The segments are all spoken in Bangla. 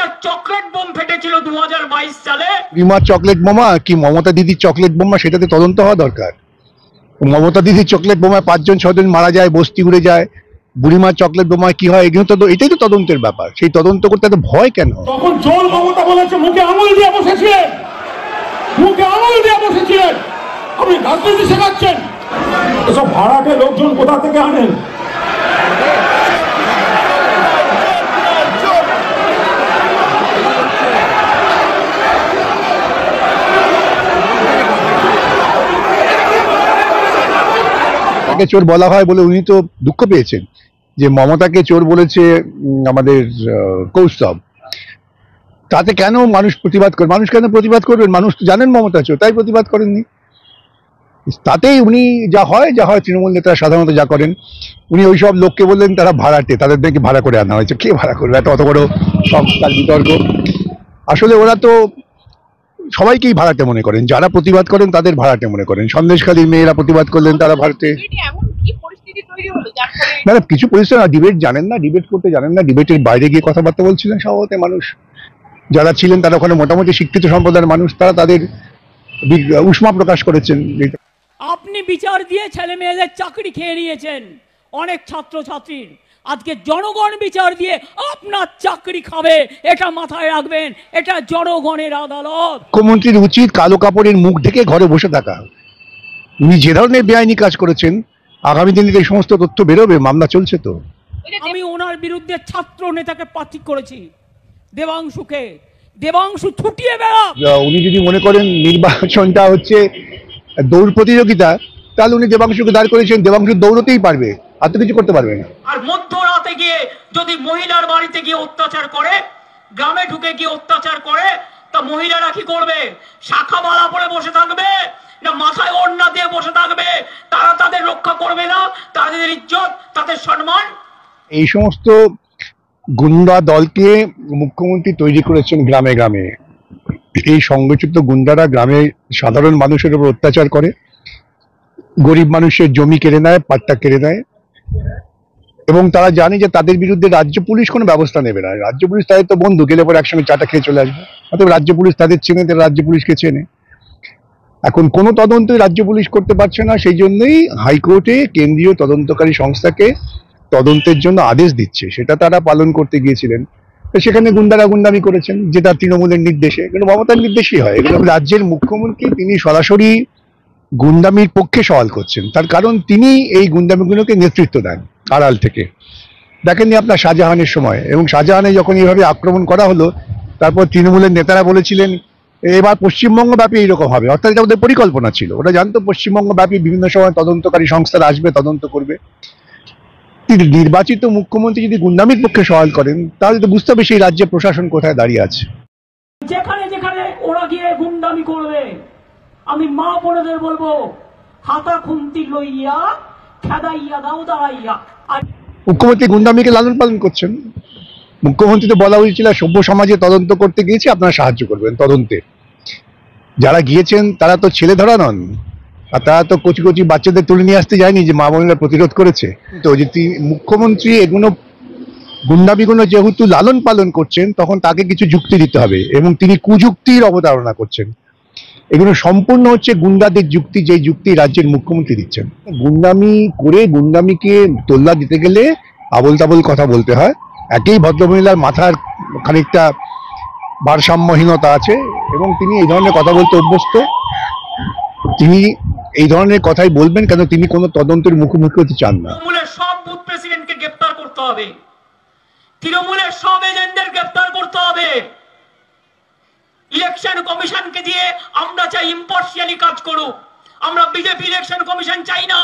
একটা চকলেট বোম ফেটেছিল 2022 সালে। রিমার চকলেট বোমা কি মমতা দিদির চকলেট বোমা, সেটাতে তদন্ত হওয়া দরকার। মমতা দিদির চকলেট বোমায় 5 জন 6 জন মারা যায়, বস্তি উড়ে যায়। বুড়িমার চকলেট বোমায় কি হয়, এগুলো তো এটাই তো তদন্তের ব্যাপার। সেই তদন্ত করতে এত ভয় কেন? তখন জল মমতা বলেছে মুখে আঙুল দিয়ে বসেছিলেন, মুখে আঙুল দিয়ে বসেছিলেন। আপনি রাজনীতি শেখাচ্ছেন। এসব ভাড়াটে লোকজন কোথা থেকে আনেন? তাকে চোর বলা হয় বলে উনি তো দুঃখ পেয়েছেন যে মমতাকে চোর বলেছে আমাদের কৌস্তব। তাতে কেন মানুষ প্রতিবাদ করে? মানুষ কেন প্রতিবাদ করবেন? মানুষ তো জানেন মমতা চোর, তাই প্রতিবাদ করেননি। তাতেই উনি যা হয় তৃণমূল নেতারা সাধারণত যা করেন, উনি ওইসব লোককে বললেন তারা ভাড়াটে, তাদের নাকি ভাড়া করে আনা হয়েছে। কে ভাড়া করবে? এত অত বড় সংস্থার বিতর্ক। আসলে ওরা তো সবাইকেই ভাড়াটে মনে করেন, যারা প্রতিবাদ করেন তাদের ভাড়াটে মনে করেন। সন্দেশখালীর মেয়েরা প্রতিবাদ করলেন, তারা ভাড়াটে। না না, কিছু পরিস্থিতি না, ডিবেট জানেন না, ডিবেট করতে জানেন না, ডিবেটের বাইরে গিয়ে কথাবার্তা বলছিলেন। স্বভাবত মানুষ যারা ছিলেন তারা ওখানে মোটামুটি শিক্ষিত সম্প্রদায়ের মানুষ, তারা তাদের উষ্মা প্রকাশ করেছেন। আপনি বিচার দিয়ে ছেলে মেয়েদের চাকরি খেয়ে নিয়েছেন অনেক ছাত্র ছাত্রীর, আজকে জনগণ বিচার দিয়ে আপনার চাকরি খাবে, এটা মাথায় রাখবেন। এটা জনগণের আদালত। মুখ্যমন্ত্রীর উচিত কালো কাপড়ের মুখ ঢেকে ঘরে বসে থাকা। উনি যে ধরনের বেআইনি কাজ করেছেন, আগামী দিনে এই সমস্ত তথ্য বেরোবে, মামলা চলছে তো। আমি ওনার বিরুদ্ধে ছাত্র নেতাকে প্রার্থী করেছি, দেবাংশুকে। দেবাংশু ছুটিয়ে বেড়া। উনি যদি মনে করেন নির্বাচনটা হচ্ছে দৌড় প্রতিযোগিতা, তাহলে উনি দেবাংশুকে দাঁড় করেছেন, দেবাংশু দৌড়তেই পারবে, আর তো কিছু করতে পারবে না। আর মধ্যরাতে গিয়ে যদি মহিলার বাড়িতে গিয়ে অত্যাচার করে, গ্রামে ঢুকে গিয়ে অত্যাচার করে, তা মহিলারা কি করবে? শাখা মালা পরে বসে থাকবে না মাথায় ওড়না দিয়ে বসে থাকবে? তারা তাদের রক্ষা করবে না, তাদের ইজ্জত, তাদের সম্মান। এই সমস্ত গুন্ডা দলকে মুখ্যমন্ত্রী তৈরি করেছেন গ্রামে গ্রামে। এই সংগঠিত গুন্ডারা গ্রামে সাধারণ মানুষের উপর অত্যাচার করে, গরিব মানুষের জমি কেড়ে নেয়, পাট্টা কেড়ে নেয়, এবং তারা জানে যে তাদের বিরুদ্ধে রাজ্য পুলিশ কোনো ব্যবস্থা নেবে না। রাজ্য পুলিশ তাদের তো বন্ধু, গেলে পরে একসঙ্গে চাটা খেয়ে চলে আসবে। অতএব রাজ্য পুলিশ তাদের চেনে, তারা রাজ্য পুলিশকে চেনে। এখন কোনো তদন্তই রাজ্য পুলিশ করতে পারছে না, সেই জন্যই হাইকোর্টে কেন্দ্রীয় তদন্তকারী সংস্থাকে তদন্তের জন্য আদেশ দিচ্ছে, সেটা তারা পালন করতে গিয়েছিলেন। সেখানে গুন্ডারা গুন্ডামি করেছেন, যেটা তৃণমূলের নির্দেশে, এগুলো মমতার নির্দেশই হয়। এগুলো রাজ্যের মুখ্যমন্ত্রী তিনি সরাসরি গুন্ডামির পক্ষে সওয়াল করছেন, তার কারণ তিনি এই গুন্ডামিগুলোকে নেতৃত্ব দেন আড়াল থেকে। দেখেননি আপনার শাহজাহানের সময়, এবং শাহজাহানে যখন এইভাবে আক্রমণ করা হলো, তারপর তৃণমূলের নেতারা বলেছিলেন এবার পশ্চিমবঙ্গ ব্যাপী এইরকম হবে। অর্থাৎ এটা ওদের পরিকল্পনা ছিল, ওরা জানতো পশ্চিমবঙ্গ ব্যাপী বিভিন্ন সময় তদন্তকারী সংস্থারা আসবে, তদন্ত করবে। তিনি নির্বাচিত মুখ্যমন্ত্রী যদি গুন্ডামির পক্ষে সওয়াল করেন, তাহলে তো বুঝতে হবে সেই রাজ্যে প্রশাসন কোথায় দাঁড়িয়ে আছে। যেখানে যেখানে ওরা গিয়ে গুন্ডামি করবে, আমি মা বোনেদের বলবো, হাতা খুন্তি লইয়া খেদাইয়া দাও দাঁড়াইয়া। মুখ্যমন্ত্রী গুন্ডামিকে লালন পালন করছেন। মুখ্যমন্ত্রী তো বলা উচিত ছিল সভ্য সমাজে তদন্ত করতে গিয়েছি, আপনারা সাহায্য করবেন তদন্তে। যারা গিয়েছেন তারা তো ছেলে ধরা নন, আর তারা তো কচি কচি বাচ্চাদের তুলে নিয়ে আসতে যায়নি যে মা বোনেরা প্রতিরোধ করেছে। তো যদি মুখ্যমন্ত্রী এগুলো গুন্ডামিগুলো যেহেতু লালন পালন করছেন, তখন তাকে কিছু যুক্তি দিতে হবে, এবং তিনি কুযুক্তির অবতারণা করছেন। এগুলো সম্পূর্ণ হচ্ছে গুন্ডাদের যুক্তি, যে যুক্তি রাজ্যের মুখ্যমন্ত্রী দিচ্ছেন। গুন্ডামি করে গুন্ডামিকে তোল্লা দিতে গেলে আবোল তাবোল কথা বলতে হয়। একই ভদ্রমহিলার মাথার খানিকটা ভারসাম্যহীনতা আছে, এবং তিনি এই ধরনের কথা বলতে অভ্যস্ত। তিনি এই ধরনের কথাই বলবেন, কেন তিনি কোনো তদন্তের মুখোমুখি হতে চান না। তৃণমূলের সব বুথ প্রেসিডেন্টকে গ্রেফতার করতে হবে, তৃণমূলের সব এজেন্টদের গ্রেফতার করতে হবে। ইলেকশন কমিশনকে দিয়ে আমরা চাই ইম্পার্শিয়ালি কাজ করুক, আমরা বিজেপি ইলেকশন কমিশন চাই না।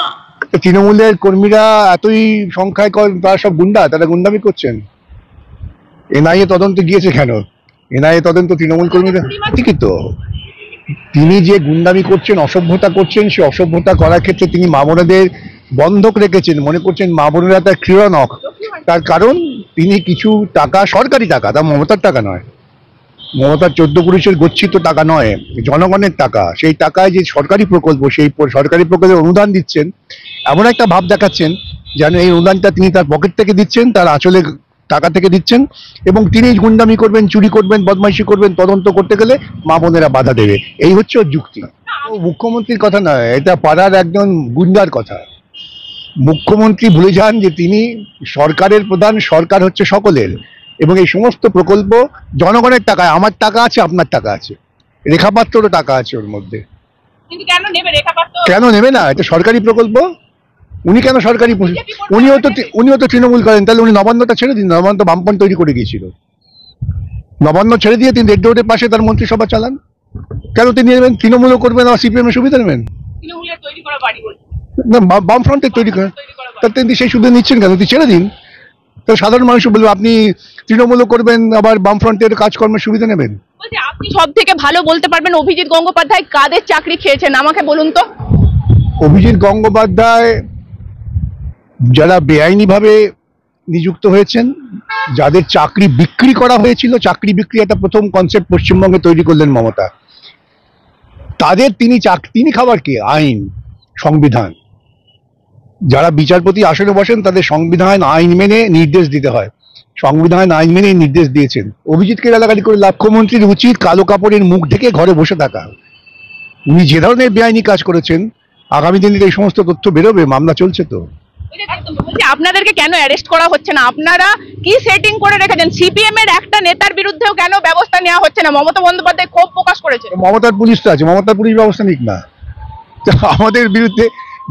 তৃণমূলের কর্মীরা এতই সংখ্যায়, তারা সব গুন্ডা, তারা গুন্ডামি করছেন। এনআইএ তদন্তে গিয়েছে কেন? এনআইএ তদন্ত তৃণমূল কর্মীরা ঠিকই তো। তিনি যে গুন্ডামি করছেন, অসভ্যতা করছেন, সে অসভ্যতা করার ক্ষেত্রে তিনি মা বোনেদের বন্ধক রেখেছেন, মনে করছেন মা বোনেরা তার ক্রীড়নক। তার কারণ তিনি কিছু টাকা, সরকারি টাকা, তা মমতার টাকা নয়, মমতার 14 পুরুষের গচ্ছিত টাকা নয়, জনগণের টাকা। সেই টাকায় যে সরকারি প্রকল্প, সেই সরকারি প্রকল্পের অনুদান দিচ্ছেন, এমন একটা ভাব দেখাচ্ছেন যেন এই অনুদানটা তিনি তার পকেট থেকে দিচ্ছেন, তার আঁচলে টাকা থেকে দিচ্ছেন, এবং তিনি গুন্ডামি করবেন, চুরি করবেন, বদমাইশি করবেন, তদন্ত করতে গেলে মা বোনেরা বাধা দেবে, এই হচ্ছে ওর যুক্তি। ও মুখ্যমন্ত্রীর কথা নয়, এটা পাড়ার একজন গুন্ডার কথা। মুখ্যমন্ত্রী ভুলে যান যে তিনি সরকারের প্রধান, সরকার হচ্ছে সকলের, এবং এই সমস্ত প্রকল্প জনগণের টাকায়, আমার টাকা আছে, আপনার টাকা আছে, রেখাপাত্ররও টাকা আছে ওর মধ্যে। কিন্তু কেন নেবে রেখাপাত্র? কেন নেবে না? এটা সরকারি প্রকল্প। উনি কেন সরকারি উনিও তো তৃণমূল করেন, তাহলে উনি নবান্নটা ছেড়ে দিন। নবান্ন বামপন্থ তৈরি করে গিয়েছিল, নবান্ন ছেড়ে দিয়ে তিনি রেড রোডের পাশে তার মন্ত্রিসভা চালান। কেন তিনি নেবেন? তৃণমূলও করবেন আর সিপিএম এর সুবিধা নেবেন তৃণমূলের তৈরি করা বাড়ি বলছে না, বামফ্রন্টের তৈরি করেন, তার তিনি সেই সুবিধা নিচ্ছেন কেন? তিনি ছেড়ে দিন, তো সাধারণ মানুষ বলবে আপনি তৃণমূলও করবেন আবার বামফ্রন্টের কাজকর্মের সুবিধা নেবেন। বলছি আপনি সব থেকে ভালো বলতে পারবেন অভিজিৎ গঙ্গোপাধ্যায় কাদের চাকরি খেয়েছেন আমাকে বলুন তো। অভিজিৎ গঙ্গোপাধ্যায় যারা বেআইনিভাবে নিযুক্ত হয়েছেন, যাদের চাকরি বিক্রি করা হয়েছিল, চাকরি বিক্রি একটা প্রথম কনসেপ্ট পশ্চিমবঙ্গে তৈরি করলেন মমতা, তাদের তিনি খাবার কি? আইন, সংবিধান। যারা বিচারপতি আসনে বসেন তাদের সংবিধান আইন মেনে নির্দেশ দিতে হয়, সংবিধান আইন মেনে নির্দেশ দিয়েছেন। অভিজিৎকে গালাগালি করে মুখ্যমন্ত্রীর উচিত কালো কাপড়ের মুখ ঢেকে ঘরে বসে থাকা। উনি যে ধরনের বেআইনি কাজ করেছেন, আগামী দিনে এই সমস্ত তথ্য বেরোবে, মামলা চলছে তো। বলছি আপনাদেরকে কেন অ্যারেস্ট করা হচ্ছে না? আপনারা কি সেটিং করে রেখেছেন? সিপিএম এর একটা নেতার বিরুদ্ধেও কেন ব্যবস্থা নেওয়া হচ্ছে না? মমতা বন্দ্যোপাধ্যায় ক্ষোভ প্রকাশ করেছে। মমতার পুলিশ তো আছে, মমতার পুলিশ ব্যবস্থা নিক না। তো আমাদের বিরুদ্ধে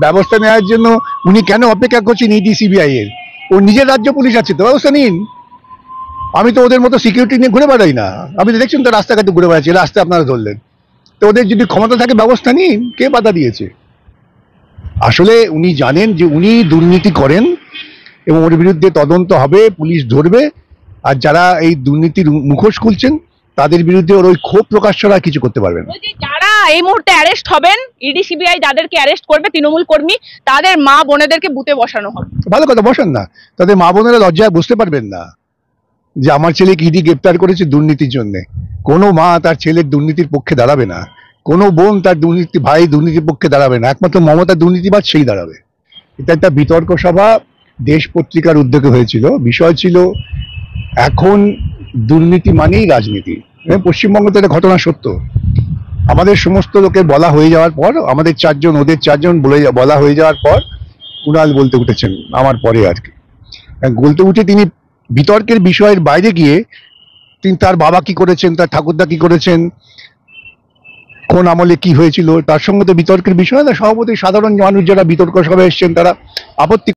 ব্যবস্থা নেওয়ার জন্য উনি কেন অপেক্ষা করছেন ইডি সিবিআই এর? ও নিজের রাজ্য পুলিশ আছে তো, ব্যবস্থা নিন। আমি তো ওদের মতো সিকিউরিটি নিয়ে ঘুরে বেড়াই না, আপনি দেখছেন তো রাস্তাঘাটে ঘুরে বেড়াচ্ছি, রাস্তায় আপনারা ধরলেন। তো ওদের যদি ক্ষমতা থাকে ব্যবস্থা নিন, কে বাধা দিয়েছে? আসলে উনি জানেন যে উনি দুর্নীতি করেন এবং ওর বিরুদ্ধে তদন্ত হবে, পুলিশ ধরবে, আর যারা এই দুর্নীতির মুখোশ খুলছেন তাদের বিরুদ্ধে ওর ওই ক্ষোভ প্রকাশ ছাড়া কিছু করতে পারবেন না। বলছি যারা এই মুহূর্তে অ্যারেস্ট হবেন, ইডি সিবিআই যাদেরকে অ্যারেস্ট করবে তৃণমূল কর্মী, তাদের মা বোনেদেরকে বুথে বসানো হবে। ভালো কথা, বসেন না। তাদের মা বোনেরা লজ্জায় বুঝতে পারবেন না যে আমার ছেলেকে ইডি গ্রেপ্তার করেছে দুর্নীতির জন্য। কোনো মা তার ছেলের দুর্নীতির পক্ষে দাঁড়াবে না, কোনো বোন তার ভাই দুর্নীতির পক্ষে দাঁড়াবে না, একমাত্র মমতা দুর্নীতিবাদ সেই দাঁড়াবে। এটা একটা বিতর্ক সভা দেশ পত্রিকার উদ্যোগে হয়েছিল। বিষয় ছিল এখন দুর্নীতি মানেই রাজনীতি। পশ্চিমবঙ্গে তো এটা ঘটনা সত্য। আমাদের সমস্ত লোকের বলা হয়ে যাওয়ার পর, আমাদের চারজন ওদের চারজন বলা হয়ে যাওয়ার পর কুণাল বলতে উঠেছেন আমার পরে আর কি। বলতে উঠে তিনি বিতর্কের বিষয়ের বাইরে গিয়ে তিনি তার বাবা কি করেছেন, তার ঠাকুরদা কি করেছেন, কোন আমলে কি হয়েছিল, তার সঙ্গে তো বিতর্কের বিষয় না। সভাপতি সাধারণ মানুষ যারা বিতর্ক সভায় এসছেন তারা আপত্তি